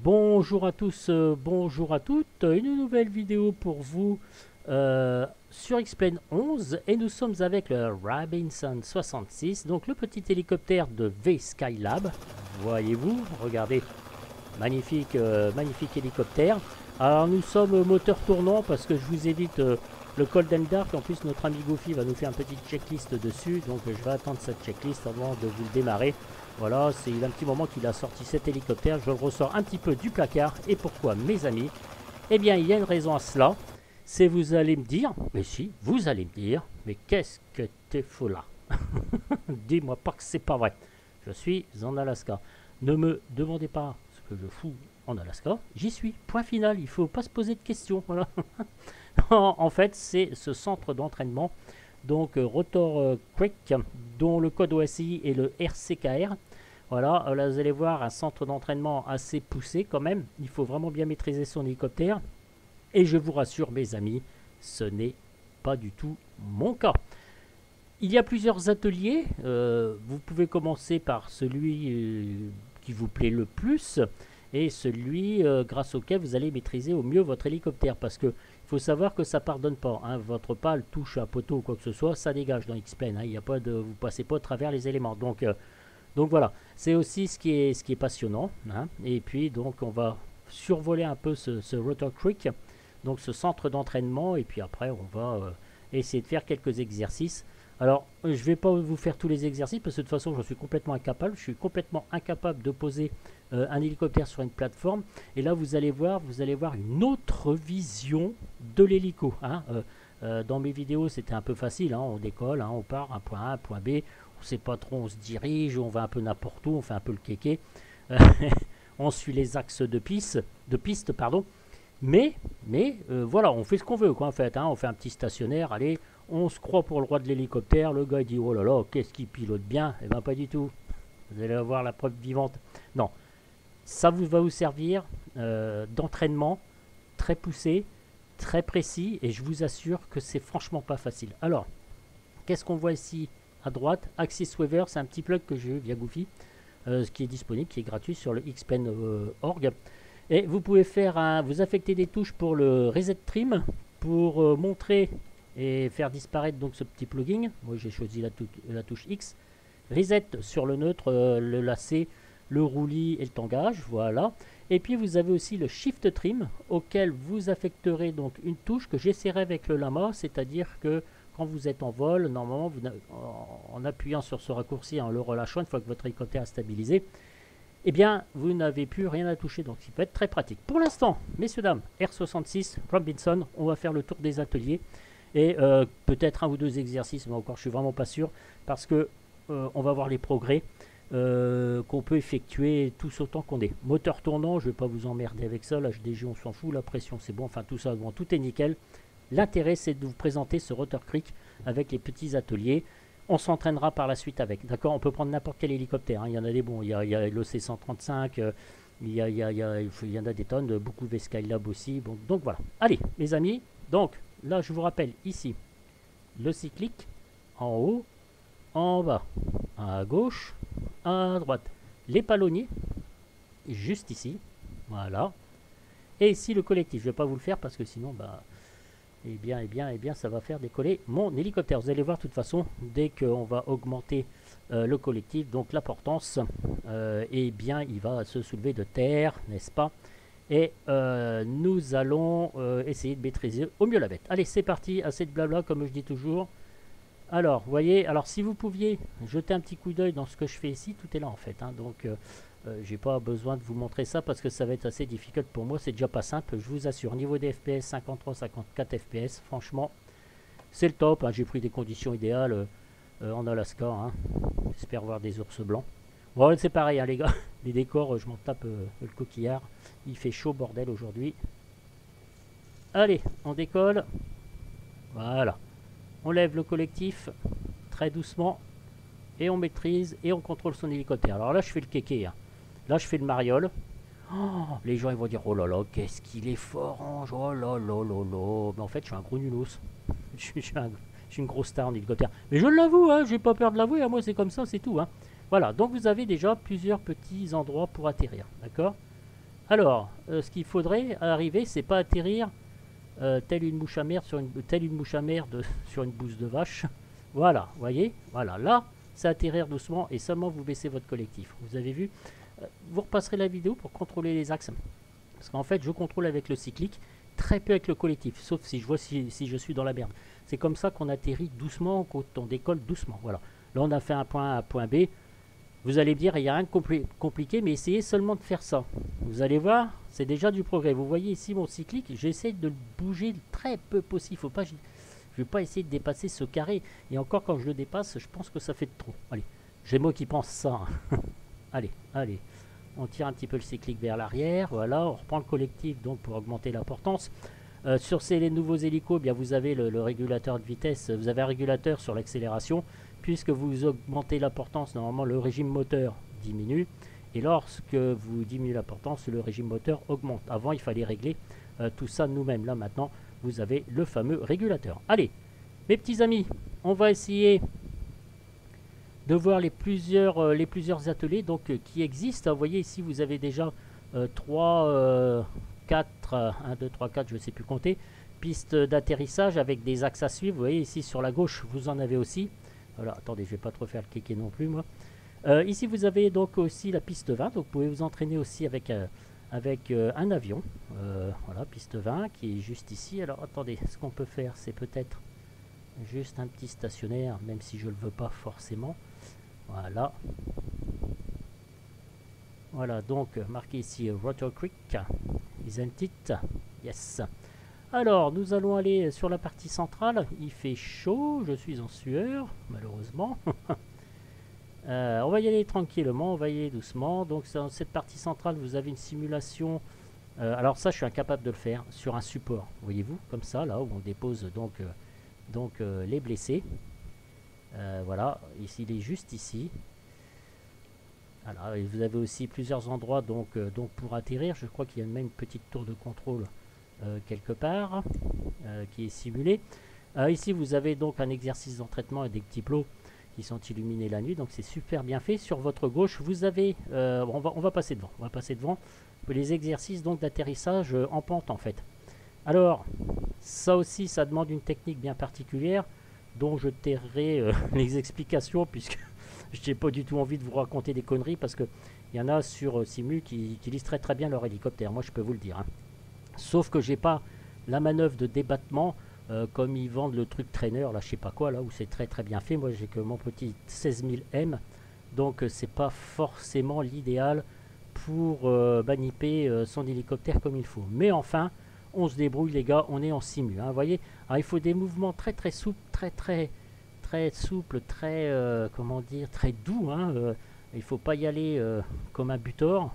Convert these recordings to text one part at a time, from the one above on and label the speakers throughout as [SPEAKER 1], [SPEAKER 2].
[SPEAKER 1] Bonjour à tous, bonjour à toutes, une nouvelle vidéo pour vous sur X-Plane 11 et nous sommes avec le Robinson 66, donc le petit hélicoptère de V-Skylab, voyez-vous, regardez, magnifique, magnifique hélicoptère. Alors nous sommes moteur tournant parce que je vous évite le Cold and Dark, en plus notre ami Goofy va nous faire une petite checklist dessus, donc je vais attendre cette checklist avant de vous le démarrer. Voilà, c'est il y a un petit moment qu'il a sorti cet hélicoptère, je le ressors un petit peu du placard. Et pourquoi, mes amis? Eh bien, il y a une raison à cela. C'est vous allez me dire, mais si, vous allez me dire, mais qu'est-ce que t'es fou là? Dis-moi pas que c'est pas vrai. Je suis en Alaska. Ne me demandez pas ce que je fous en Alaska. J'y suis. Point final. Il faut pas se poser de questions. Voilà. En fait, c'est ce centre d'entraînement, donc Rotor Creek, dont le code OSI est le RCKR. Voilà, là vous allez voir un centre d'entraînement assez poussé quand même. Il faut vraiment bien maîtriser son hélicoptère. Et je vous rassure mes amis, ce n'est pas du tout mon cas. Il y a plusieurs ateliers. Vous pouvez commencer par celui qui vous plaît le plus et celui grâce auquel vous allez maîtriser au mieux votre hélicoptère. Parce que il faut savoir que ça ne pardonne pas. Hein. Votre pale touche un poteau ou quoi que ce soit, ça dégage dans X-Plane. Hein. Il y a pas de, vous ne passez pas à travers les éléments. Donc voilà, c'est aussi ce qui est passionnant. Hein. Et puis donc on va survoler un peu ce Rotor Creek, donc ce centre d'entraînement. Et puis après on va essayer de faire quelques exercices. Alors je ne vais pas vous faire tous les exercices parce que de toute façon je suis complètement incapable. Je suis complètement incapable de poser un hélicoptère sur une plateforme. Et là vous allez voir une autre vision de l'hélico. Hein. Dans mes vidéos c'était un peu facile. Hein. On décolle, hein, on part, un point A, un point B. On sait pas trop, on se dirige, on va un peu n'importe où, on fait un peu le kéké. On suit les axes de piste, pardon. Mais voilà, on fait ce qu'on veut, quoi, en fait. Hein. On fait un petit stationnaire, allez, on se croit pour le roi de l'hélicoptère. Le gars il dit, oh là là, qu'est-ce qu'il pilote bien? Eh bien, pas du tout. Vous allez avoir la preuve vivante. Non, ça va vous servir d'entraînement très poussé, très précis, et je vous assure que c'est franchement pas facile. Alors, qu'est-ce qu'on voit ici? À droite, Axis Weaver, c'est un petit plug que j'ai eu via Goofy, qui est disponible, qui est gratuit sur le xpen.org. Et vous pouvez faire vous affecter des touches pour le Reset Trim, pour montrer et faire disparaître donc ce petit plugin. Moi j'ai choisi la touche X. Reset sur le neutre, le lacet, le roulis et le tangage, voilà. Et puis vous avez aussi le Shift Trim, auquel vous affecterez donc une touche que j'essaierai avec le lama, c'est-à-dire que quand vous êtes en vol, normalement, en appuyant sur ce raccourci, en le relâchant, une fois que votre hélicoptère est stabilisé, eh bien, vous n'avez plus rien à toucher. Donc, ça peut être très pratique. Pour l'instant, messieurs, dames, R66, Robinson, on va faire le tour des ateliers. Et peut-être un ou deux exercices, mais encore, je ne suis vraiment pas sûr, parce que on va voir les progrès qu'on peut effectuer tous autant qu'on est. Moteur tournant, je ne vais pas vous emmerder avec ça. L'HDG, on s'en fout. La pression, c'est bon. Enfin, tout ça, bon, tout est nickel. L'intérêt, c'est de vous présenter ce Rotor Creek avec les petits ateliers. On s'entraînera par la suite avec. D'accord, on peut prendre n'importe quel hélicoptère. Hein. Il y en a des bons. Il y a l'OC-135. Il y en a des tonnes. Beaucoup de Skylab aussi. Bon, donc voilà. Allez, mes amis. Donc, là, je vous rappelle ici le cyclique en haut, en bas, à gauche, à droite. Les palonniers, juste ici. Voilà. Et ici, le collectif. Je ne vais pas vous le faire parce que sinon, bah... Eh bien, ça va faire décoller mon hélicoptère. Vous allez voir, de toute façon, dès qu'on va augmenter le collectif, donc la portance, eh bien, il va se soulever de terre, n'est-ce pas? Et nous allons essayer de maîtriser au mieux la bête. Allez, c'est parti, assez de blabla, comme je dis toujours. Alors, vous voyez, alors si vous pouviez jeter un petit coup d'œil dans ce que je fais ici, tout est là en fait. Hein, donc, j'ai pas besoin de vous montrer ça parce que ça va être assez difficile pour moi. C'est déjà pas simple, je vous assure. Au niveau des FPS, 53-54 FPS, franchement, c'est le top. Hein, j'ai pris des conditions idéales en Alaska. Hein. J'espère voir des ours blancs. Bon, c'est pareil, hein, les gars. Les décors, je m'en tape le coquillard. Il fait chaud, bordel, aujourd'hui. Allez, on décolle. Voilà. On lève le collectif très doucement et on maîtrise et on contrôle son hélicoptère. Alors là, je fais le kéké. Hein. Là, je fais le mariole. Oh, les gens ils vont dire oh là là, qu'est-ce qu'il est fort, Ange. Oh là là là là. Mais en fait, je suis un gros nulos. je suis une grosse star en hélicoptère. Mais je l'avoue, hein, j'ai pas peur de l'avouer. Hein, moi, c'est comme ça, c'est tout. Hein. Voilà. Donc, vous avez déjà plusieurs petits endroits pour atterrir. D'accord? Alors, ce qu'il faudrait arriver, c'est pas atterrir telle une mouche à merde sur sur une bouse de vache. Voilà, vous voyez, voilà, là, c'est atterrir doucement et seulement vous baissez votre collectif. Vous avez vu, vous repasserez la vidéo pour contrôler les axes. Parce qu'en fait, je contrôle avec le cyclique, très peu avec le collectif, sauf si je vois si je suis dans la merde. C'est comme ça qu'on atterrit doucement, quand on décolle doucement. Voilà. Là, on a fait un point A, point B. Vous allez me dire, il n'y a rien de compliqué, mais essayez seulement de faire ça. Vous allez voir, c'est déjà du progrès. Vous voyez ici mon cyclique, j'essaie de le bouger le très peu possible. Je ne vais pas essayer de dépasser ce carré. Et encore, quand je le dépasse, je pense que ça fait trop. Allez, j'ai moi qui pense ça. Allez, allez. On tire un petit peu le cyclique vers l'arrière. Voilà, on reprend le collectif donc pour augmenter l'importance. Sur les nouveaux hélicos, bien, vous avez le régulateur de vitesse. Vous avez un régulateur sur l'accélération. Puisque vous augmentez l'importance, normalement le régime moteur diminue. Et lorsque vous diminuez l'importance, le régime moteur augmente. Avant, il fallait régler tout ça nous-mêmes. Là, maintenant, vous avez le fameux régulateur. Allez, mes petits amis, on va essayer de voir les plusieurs ateliers donc, qui existent. Vous voyez ici, vous avez déjà 3, 4, 1, 2, 3, 4, je ne sais plus compter, pistes d'atterrissage avec des axes à suivre. Vous voyez ici sur la gauche, vous en avez aussi. Voilà, attendez, je ne vais pas trop faire le kéké non plus, moi. Ici, vous avez donc aussi la piste 20. Donc, vous pouvez vous entraîner aussi avec un avion. Voilà, piste 20 qui est juste ici. Alors, attendez, ce qu'on peut faire, c'est peut-être juste un petit stationnaire, même si je ne le veux pas forcément. Voilà. Voilà, donc, marqué ici Rotor Creek. Isn't it? Yes. Alors, nous allons aller sur la partie centrale. Il fait chaud, je suis en sueur, malheureusement. On va y aller tranquillement, on va y aller doucement. Donc, dans cette partie centrale, vous avez une simulation. Alors ça, je suis incapable de le faire sur un support. Voyez-vous, comme ça, là où on dépose donc les blessés. Voilà, ici, il est juste ici. Voilà, et vous avez aussi plusieurs endroits donc pour atterrir. Je crois qu'il y a même une petite tour de contrôle quelque part qui est simulée. Ici vous avez donc un exercice d'entraînement et des petits plots qui sont illuminés la nuit, donc c'est super bien fait. Sur votre gauche vous avez on va passer devant les exercices donc d'atterrissage en pente en fait. Alors ça aussi ça demande une technique bien particulière dont je tairai les explications puisque je n'ai pas du tout envie de vous raconter des conneries parce que il y en a sur Simu qui utilisent très très bien leur hélicoptère, moi je peux vous le dire hein. Sauf que j'ai pas la manœuvre de débattement comme ils vendent le truc trainer, là je sais pas quoi, là où c'est très très bien fait. Moi j'ai que mon petit 16000M, donc c'est pas forcément l'idéal pour maniper son hélicoptère comme il faut. Mais enfin, on se débrouille les gars, on est en simu. Hein, vous voyez, alors, il faut des mouvements très très souples, très souples, très comment dire, très doux. Hein, il faut pas y aller comme un butor.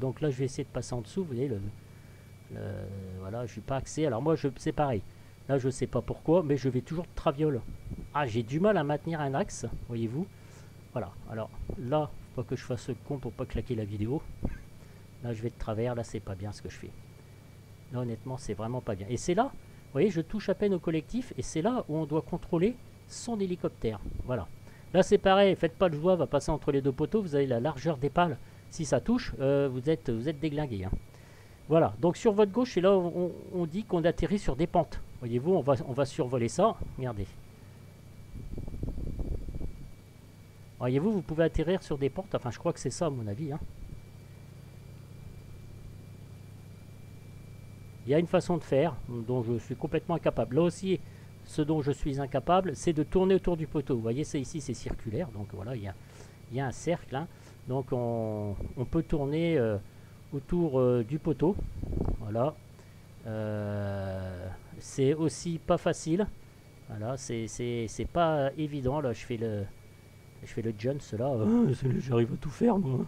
[SPEAKER 1] Donc là je vais essayer de passer en dessous, vous voyez voilà, je suis pas axé. Alors moi, c'est pareil. Là, je sais pas pourquoi, mais je vais toujours de traviole. Ah, j'ai du mal à maintenir un axe, voyez-vous. Voilà. Alors là, faut pas que je fasse le con pour pas claquer la vidéo. Là, je vais de travers. Là, c'est pas bien ce que je fais. Là, honnêtement, c'est vraiment pas bien. Et c'est là, vous voyez, je touche à peine au collectif, et c'est là où on doit contrôler son hélicoptère. Voilà. Là, c'est pareil. Faites pas le joie, va passer entre les deux poteaux. Vous avez la largeur des pales. Si ça touche, vous êtes déglingué. Hein. Voilà, donc sur votre gauche, c'est là où on dit qu'on atterrit sur des pentes. Voyez-vous, on va survoler ça. Regardez. Voyez-vous, vous pouvez atterrir sur des pentes. Enfin, je crois que c'est ça, à mon avis. Hein. Il y a une façon de faire dont je suis complètement incapable. Là aussi, ce dont je suis incapable, c'est de tourner autour du poteau. Vous voyez, ça ici, c'est circulaire. Donc voilà, il y a un cercle. Hein. Donc on peut tourner... autour du poteau. Voilà. C'est aussi pas facile. Voilà, c'est pas évident. Là, je fais le Jones là. J'arrive à tout faire, moi.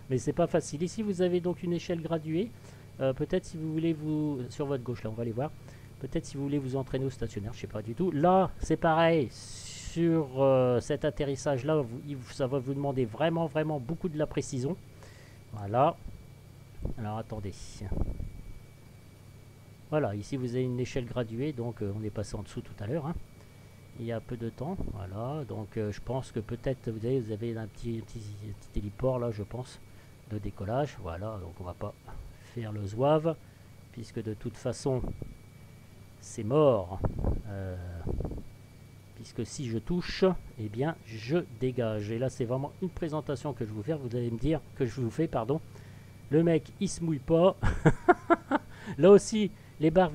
[SPEAKER 1] Mais c'est pas facile. Ici, vous avez donc une échelle graduée. Peut-être si vous voulez sur votre gauche, là, on va aller voir. Peut-être si vous voulez vous entraîner au stationnaire, je sais pas du tout. Là, c'est pareil. Sur cet atterrissage là, ça va vous demander vraiment beaucoup de la précision. Voilà. Alors attendez. Voilà, ici vous avez une échelle graduée, donc on est passé en dessous tout à l'heure. Hein. Il y a peu de temps. Voilà, donc je pense que peut-être vous avez un petit héliport là, je pense. de décollage. Voilà, donc on va pas faire le zouave, puisque de toute façon, c'est mort. Puisque si je touche, eh bien, je dégage. Et là, c'est vraiment une présentation que je vais vous faire. Vous allez me dire que je vous fais, pardon. Le mec, il se mouille pas. Là aussi, les barres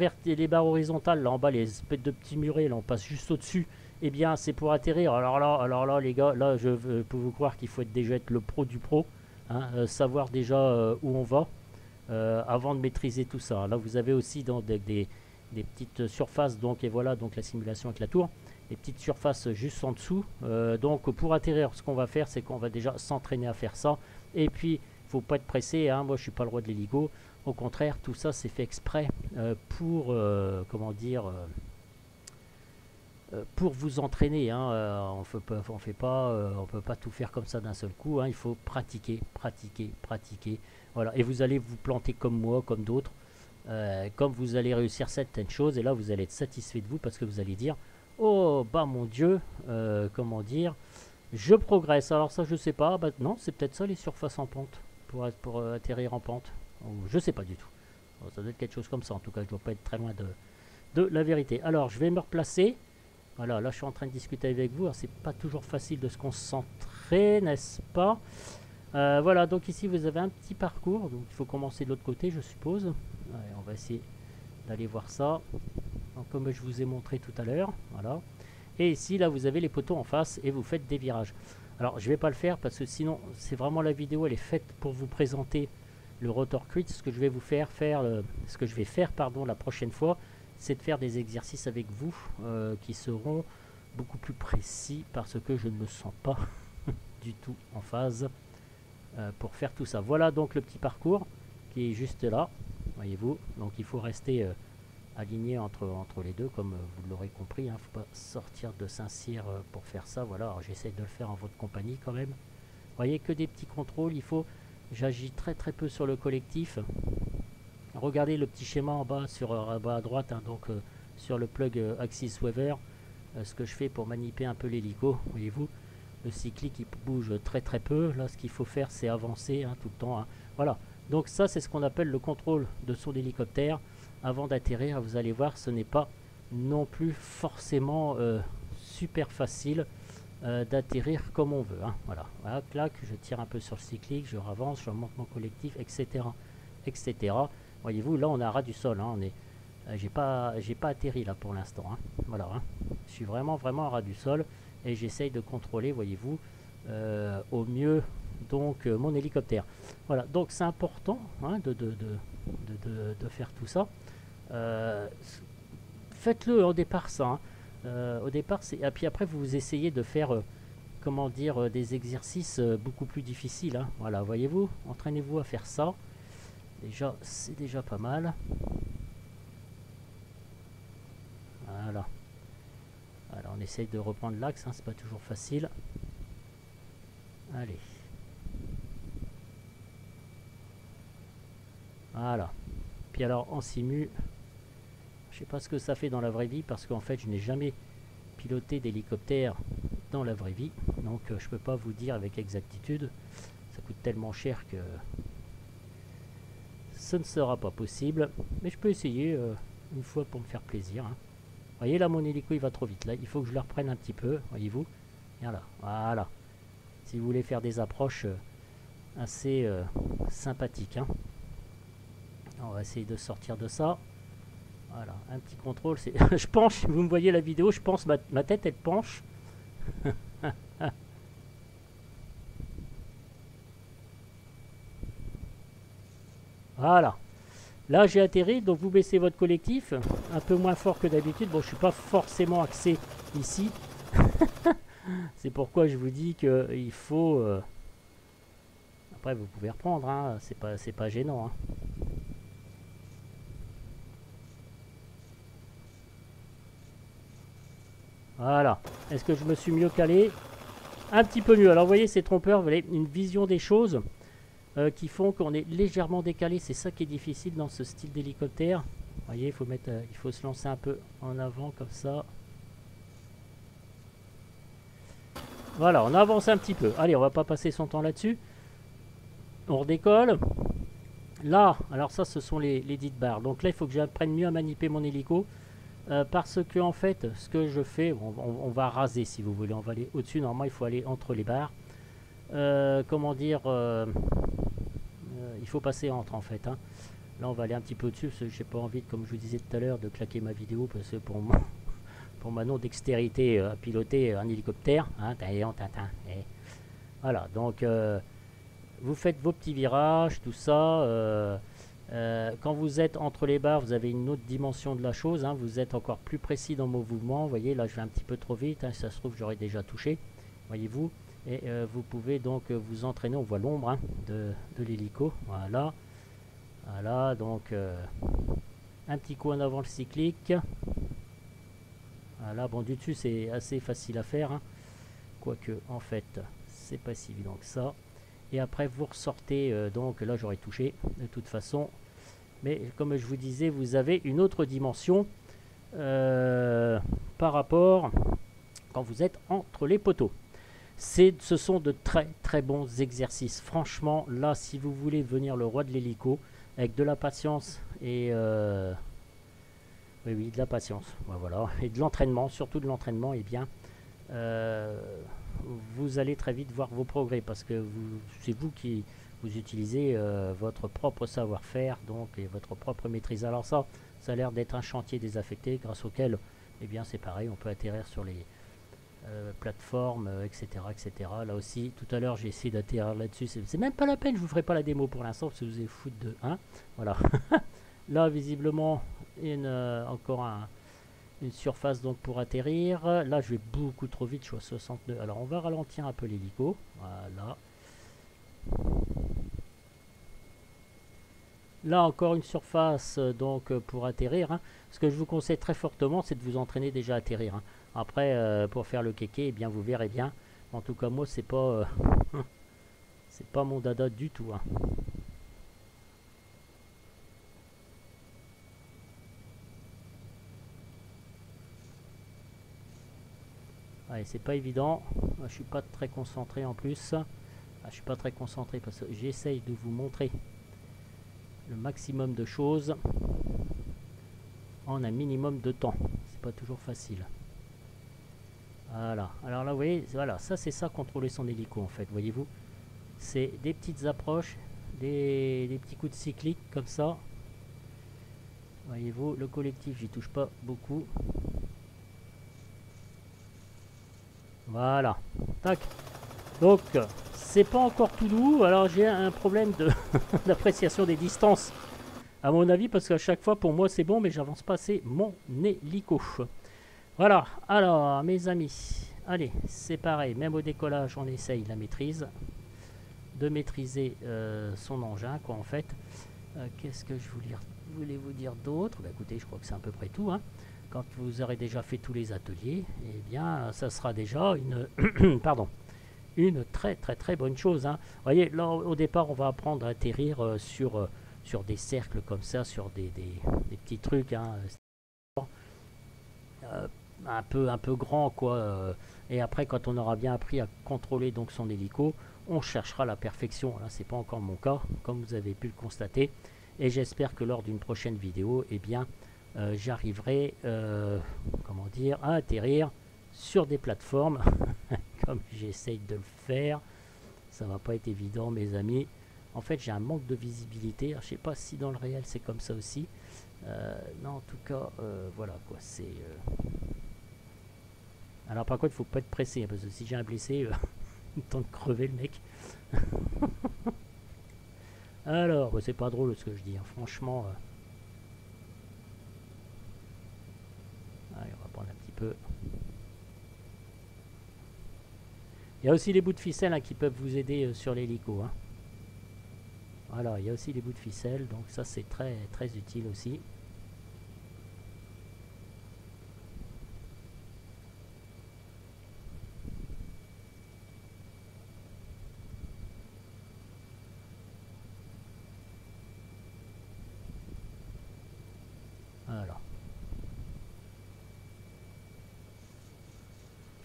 [SPEAKER 1] horizontales, là en bas, les espèces de petits murets, là, on passe juste au-dessus. Eh bien, c'est pour atterrir. Alors là, les gars, là, je peux vous croire qu'il faut déjà être le pro du pro, hein, savoir déjà où on va avant de maîtriser tout ça. Là, vous avez aussi dans des petites surfaces, donc et voilà, donc la simulation avec la tour, les petites surfaces juste en dessous. Donc, pour atterrir, ce qu'on va faire, c'est qu'on va déjà s'entraîner à faire ça. Et puis, faut pas être pressé, hein. Moi je suis pas le roi de l'hélico, au contraire tout ça c'est fait exprès pour comment dire pour vous entraîner, hein. On peut pas tout faire comme ça d'un seul coup, hein. Il faut pratiquer, voilà, et vous allez vous planter comme moi, comme d'autres, comme vous allez réussir certaines choses, et là vous allez être satisfait de vous parce que vous allez dire oh bah mon dieu, comment dire, je progresse. Alors ça je sais pas, bah non, c'est peut-être ça les surfaces en pente pour atterrir en pente. Je sais pas du tout. Bon, ça doit être quelque chose comme ça. En tout cas, je dois pas être très loin de la vérité. Alors, je vais me replacer. Voilà, là, je suis en train de discuter avec vous. C'est pas toujours facile de se concentrer, n'est-ce pas? Voilà, donc ici, vous avez un petit parcours. Donc, il faut commencer de l'autre côté, je suppose. Allez, on va essayer d'aller voir ça. Donc, comme je vous ai montré tout à l'heure. Voilà. Et ici, là, vous avez les poteaux en face et vous faites des virages. Alors, je ne vais pas le faire parce que sinon, c'est vraiment la vidéo, elle est faite pour vous présenter le rotor crit. Ce que je vais vous faire, ce que je vais faire, pardon, la prochaine fois, c'est de faire des exercices avec vous qui seront beaucoup plus précis parce que je ne me sens pas du tout en phase pour faire tout ça. Voilà donc le petit parcours qui est juste là, voyez-vous. Donc, il faut rester aligné entre les deux, comme vous l'aurez compris, hein. Faut pas sortir de Saint-Cyr pour faire ça. Voilà, j'essaie de le faire en votre compagnie quand même. Vous voyez, que des petits contrôles. J'agis très peu sur le collectif. Regardez le petit schéma en bas bas à droite, hein, donc sur le plug Axis Weaver, ce que je fais pour manipuler un peu l'hélico. Voyez-vous, le cyclique il bouge très peu. Là, ce qu'il faut faire, c'est avancer, hein, tout le temps, hein. Voilà, donc ça c'est ce qu'on appelle le contrôle de son hélicoptère. Avant d'atterrir, vous allez voir, ce n'est pas non plus forcément super facile d'atterrir comme on veut, hein. Voilà, voilà, clac, je tire un peu sur le cyclique, je avance, je remonte mon collectif, etc. Voyez-vous, là on est à ras du sol, hein, j'ai pas atterri là pour l'instant, hein. Voilà, hein. Je suis vraiment à ras du sol et j'essaye de contrôler, voyez-vous, au mieux donc mon hélicoptère. Voilà, donc c'est important, hein, de faire tout ça. Faites-le au départ ça, hein. Au départ, et puis après vous essayez de faire comment dire, des exercices beaucoup plus difficiles, hein. Voilà, voyez-vous, entraînez-vous à faire ça. Déjà, c'est déjà pas mal. Voilà. Alors on essaye de reprendre l'axe, hein, c'est pas toujours facile. Allez. Voilà. Puis alors en simu, je sais pas ce que ça fait dans la vraie vie parce qu'en fait je n'ai jamais piloté d'hélicoptère dans la vraie vie, donc je peux pas vous dire avec exactitude. Ça coûte tellement cher que ce ne sera pas possible, mais je peux essayer une fois pour me faire plaisir, hein. Vous voyez là, mon hélico il va trop vite, là il faut que je le reprenne un petit peu, voyez-vous. Voilà, si vous voulez faire des approches assez sympathiques, hein. On va essayer de sortir de ça. Voilà, un petit contrôle. Je penche, vous me voyez la vidéo, je pense, ma tête elle penche. Voilà. Là j'ai atterri, donc vous baissez votre collectif, un peu moins fort que d'habitude. Bon, je suis pas forcément axé ici. C'est pourquoi je vous dis qu'il faut... Après vous pouvez reprendre, hein. C'est pas gênant, hein. Voilà. Est-ce que je me suis mieux calé? Un petit peu mieux. Alors vous voyez, c'est trompeur, vous avez une vision des choses qui font qu'on est légèrement décalé. C'est ça qui est difficile dans ce style d'hélicoptère. Vous voyez, il faut se lancer un peu en avant comme ça. Voilà, on avance un petit peu. Allez, on va pas passer son temps là-dessus. On redécolle. Là, alors ça, ce sont les dites barres. Donc là, il faut que j'apprenne mieux à manipuler mon hélico. Parce que en fait, ce que je fais, on va raser si vous voulez. On va aller au-dessus. Normalement, il faut aller entre les barres. Comment dire il faut passer entre en fait. Hein. Là, on va aller un petit peu au-dessus. Parce que j'ai pas envie, comme je vous disais tout à l'heure, de claquer ma vidéo. Parce que pour ma non-dextérité à piloter un hélicoptère. Hein, voilà, donc vous faites vos petits virages, tout ça. Quand vous êtes entre les barres, vous avez une autre dimension de la chose. Hein, vous êtes encore plus précis dans vos mouvements. Vous voyez, là, je vais un petit peu trop vite. Hein, ça se trouve, j'aurais déjà touché. Voyez-vous. Et vous pouvez donc vous entraîner. On voit l'ombre hein, de l'hélico. Voilà. Voilà, donc un petit coup en avant le cyclique. Voilà, bon, du dessus, c'est assez facile à faire. Hein. Quoique, en fait, c'est pas si évident que ça. Et après, vous ressortez. Donc là, j'aurais touché de toute façon. Mais comme je vous disais, vous avez une autre dimension par rapport quand vous êtes entre les poteaux. Ce sont de très très bons exercices. Franchement, là, si vous voulez venir le roi de l'hélico, avec de la patience et... oui, de la patience. Voilà. Et de l'entraînement, surtout de l'entraînement, et bien, vous allez très vite voir vos progrès parce que c'est vous qui vous utilisez votre propre savoir-faire donc et votre propre maîtrise. Alors ça a l'air d'être un chantier désaffecté grâce auquel, eh bien, c'est pareil, on peut atterrir sur les plateformes, etc., etc. Là aussi, tout à l'heure, j'ai essayé d'atterrir là-dessus. C'est même pas la peine, je vous ferai pas la démo pour l'instant parce que vous allez foutre de 1. Voilà. Là, visiblement, encore une surface donc pour atterrir. Là, je vais beaucoup trop vite, je suis à 62. Alors, on va ralentir un peu l'hélico. Voilà. Là, encore une surface donc pour atterrir. Hein. Ce que je vous conseille très fortement, c'est de vous entraîner déjà à atterrir. Hein. Après, pour faire le kéké, eh bien, vous verrez bien. En tout cas, moi, c'est pas, c'est pas mon dada du tout. Hein. Allez, c'est pas évident. Je suis pas très concentré en plus. Je suis pas très concentré parce que j'essaye de vous montrer le maximum de choses en un minimum de temps. C'est pas toujours facile. Voilà. Alors là, vous voyez, voilà, ça c'est ça contrôler son hélico en fait. Voyez-vous, c'est des petites approches, des petits coups de cyclique comme ça. Voyez-vous, le collectif, j'y touche pas beaucoup. Voilà. Tac. Donc, c'est pas encore tout doux. Alors, j'ai un problème d'appréciation des distances, à mon avis, parce qu'à chaque fois, pour moi, c'est bon, mais j'avance pas assez mon hélico. Voilà. Alors, mes amis, allez, c'est pareil. Même au décollage, on essaye la maîtrise. De maîtriser son engin, quoi, en fait. Qu'est-ce que je voulais vous dire d'autre? Bah, écoutez, je crois que c'est à peu près tout, hein. Quand vous aurez déjà fait tous les ateliers, eh bien, ça sera déjà une, pardon, une très très très bonne chose. Hein. Vous voyez, là, au départ, on va apprendre à atterrir sur des cercles comme ça, sur des petits trucs, hein, un peu grand, quoi. Et après, quand on aura bien appris à contrôler donc son hélico, on cherchera la perfection. Là, c'est pas encore mon cas, comme vous avez pu le constater. Et j'espère que lors d'une prochaine vidéo, eh bien, j'arriverai, comment dire, à atterrir sur des plateformes, comme j'essaye de le faire. Ça va pas être évident, mes amis. En fait, j'ai un manque de visibilité. Alors, je sais pas si dans le réel c'est comme ça aussi. Non, en tout cas, voilà quoi. C'est. Alors, par contre, il faut pas être pressé, hein, parce que si j'ai un blessé, il temps de crever le mec. Alors, bah, c'est pas drôle ce que je dis, hein. Franchement. Allez, on va prendre un petit peu. Il y a aussi les bouts de ficelle hein, qui peuvent vous aider sur l'hélico. Hein. Voilà, il y a aussi les bouts de ficelle, donc ça c'est très très utile aussi. Voilà.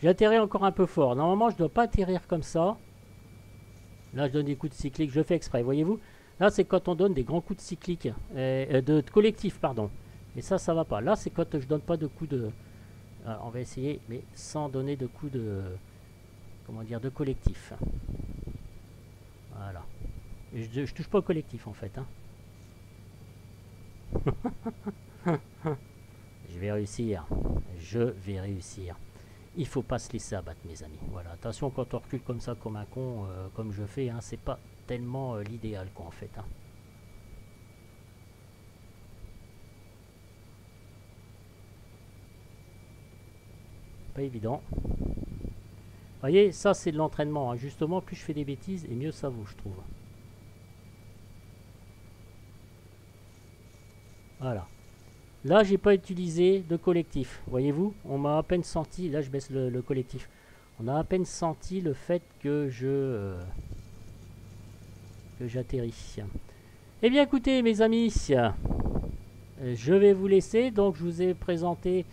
[SPEAKER 1] J'ai atterri encore un peu fort. Normalement, je ne dois pas atterrir comme ça. Là, je donne des coups de cyclique, je fais exprès, voyez-vous. Là, c'est quand on donne des grands coups de cyclique, de collectif, pardon. Et ça va pas. Là, c'est quand je donne pas de coups de... on va essayer, mais sans donner de coups de... Comment dire, de collectif. Voilà. Et je touche pas au collectif, en fait. Hein. Je vais réussir. Je vais réussir. Il faut pas se laisser abattre, mes amis. Voilà. Attention, quand on recule comme ça, comme un con, comme je fais, hein, c'est pas tellement l'idéal, quoi, en fait. Hein. Pas évident. Vous voyez, ça, c'est de l'entraînement. Hein. Justement, plus je fais des bêtises, et mieux ça vaut, je trouve. Voilà. Là, j'ai pas utilisé de collectif. Voyez-vous, on m'a à peine senti. Là, je baisse le collectif. On a à peine senti le fait que j'atterris. Eh bien, écoutez, mes amis, je vais vous laisser. Donc, je vous ai présenté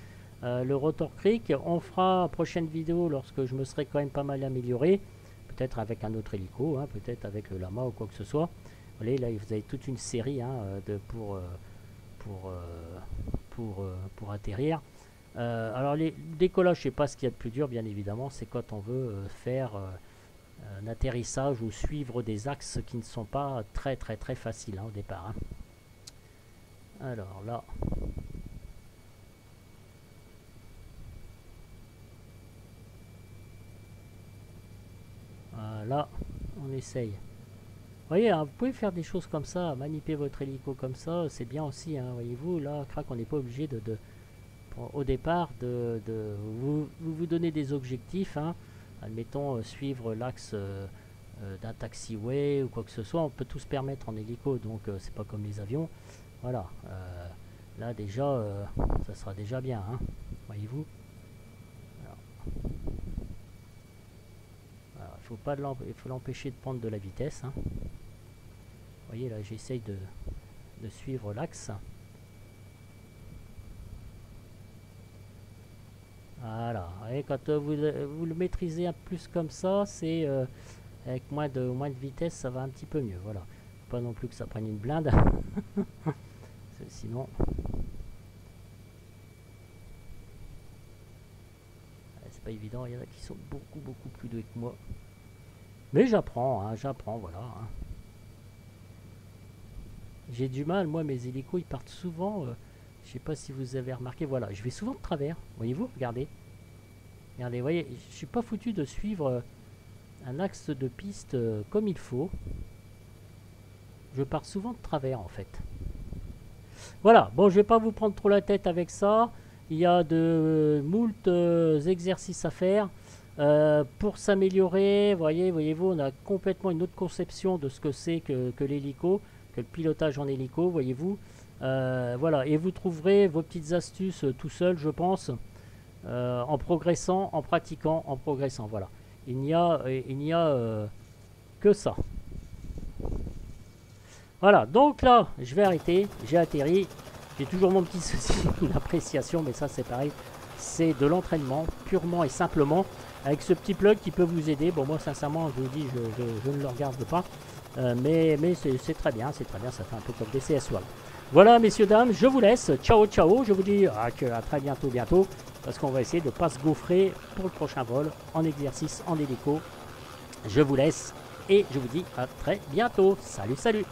[SPEAKER 1] le Rotor Creek. On fera une prochaine vidéo lorsque je me serai quand même pas mal amélioré. Peut-être avec un autre hélico, hein, peut-être avec le lama ou quoi que ce soit. Vous voyez, là, vous avez toute une série hein, pour atterrir. Alors les décollages, c'est pas ce qu'il y a de plus dur, bien évidemment, c'est quand on veut faire un atterrissage ou suivre des axes qui ne sont pas très faciles hein, au départ. Hein. Alors là, voilà, on essaye. Vous voyez, hein, vous pouvez faire des choses comme ça, manipuler votre hélico comme ça, c'est bien aussi, hein, voyez-vous, là, crac, on n'est pas obligé au départ, vous donnez des objectifs, hein, admettons, suivre l'axe d'un taxiway ou quoi que ce soit, on peut tout se permettre en hélico, donc c'est pas comme les avions, voilà, là déjà, ça sera déjà bien, hein, voyez-vous. Il faut l'empêcher de prendre de la vitesse. Hein. Vous voyez là, j'essaye de suivre l'axe. Voilà. Et quand vous le maîtrisez un plus comme ça, c'est avec moins de vitesse, ça va un petit peu mieux. Voilà. Faut pas non plus que ça prenne une blinde. Sinon. C'est pas évident. Il y en a qui sont beaucoup plus doués que moi. Mais j'apprends, hein, voilà. Hein. J'ai du mal, moi, mes hélicos, ils partent souvent, je sais pas si vous avez remarqué, voilà, je vais souvent de travers, voyez-vous, regardez. Regardez, voyez, je suis pas foutu de suivre un axe de piste comme il faut. Je pars souvent de travers, en fait. Voilà, bon, je vais pas vous prendre trop la tête avec ça. Il y a de moult exercices à faire. Pour s'améliorer, voyez-vous, on a complètement une autre conception de ce que c'est que l'hélico, que le pilotage en hélico, voyez-vous. Voilà, et vous trouverez vos petites astuces tout seul, je pense, en progressant, en pratiquant, en progressant. Voilà, il n'y a que ça. Voilà, donc là, je vais arrêter, j'ai atterri, j'ai toujours mon petit souci d'appréciation, mais ça c'est pareil, c'est de l'entraînement, purement et simplement. Avec ce petit plug qui peut vous aider. Bon, moi, sincèrement, je vous dis, je ne le regarde pas. Mais c'est très bien, ça fait un peu comme des CS1. Voilà, messieurs, dames, je vous laisse. Ciao, ciao. Je vous dis à très bientôt. Parce qu'on va essayer de ne pas se gaufrer pour le prochain vol en exercice, en hélico. Je vous laisse et je vous dis à très bientôt. Salut, salut.